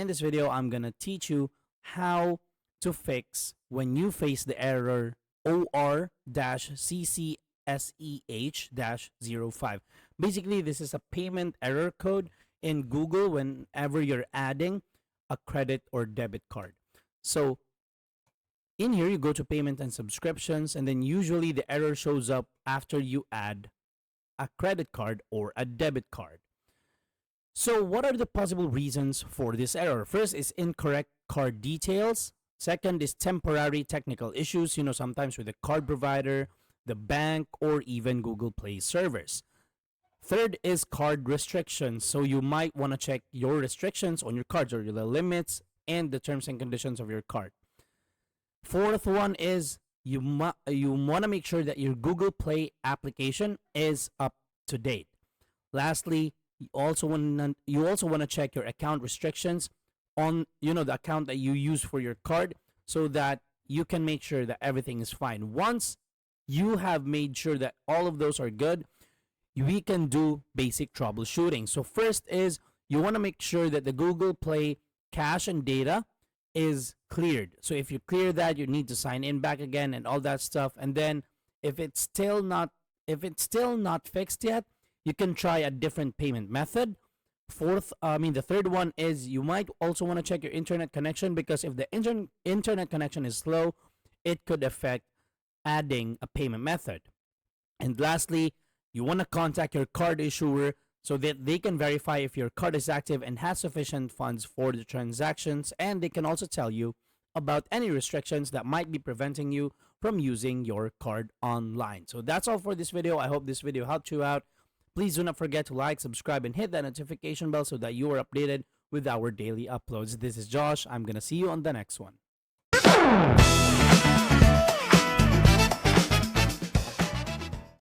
in this video, I'm going to teach you how to fix when you face the error OR-CCSEH-05. Basically, this is a payment error code in Google whenever you're adding a credit or debit card. So in here, you go to payment and subscriptions, and then usually the error shows up after you add a credit card or a debit card. So what are the possible reasons for this error? First is incorrect card details. Second is temporary technical issues, sometimes with the card provider, the bank, or even Google Play servers. Third is card restrictions. So you might want to check your restrictions on your cards, or the limits and the terms and conditions of your card. Fourth one is you want to make sure that your Google Play application is up to date. Lastly, you also want to check your account restrictions on the account that you use for your card, so that you can make sure that everything is fine. Once you have made sure that all of those are good, we can do basic troubleshooting. So first is you want to make sure that the Google Play cache and data is cleared. So if you clear that, you need to sign in back again and all that stuff. And then if it's still not fixed yet, you can try a different payment method. The third one is you might also want to check your internet connection, because if the internet connection is slow, it could affect adding a payment method. And lastly, you want to contact your card issuer so that they can verify if your card is active and has sufficient funds for the transactions, and they can also tell you about any restrictions that might be preventing you from using your card online. So that's all for this video. I hope this video helped you out. Please do not forget to like, subscribe, and hit that notification bell so that you are updated with our daily uploads. This is Josh. I'm going to see you on the next one.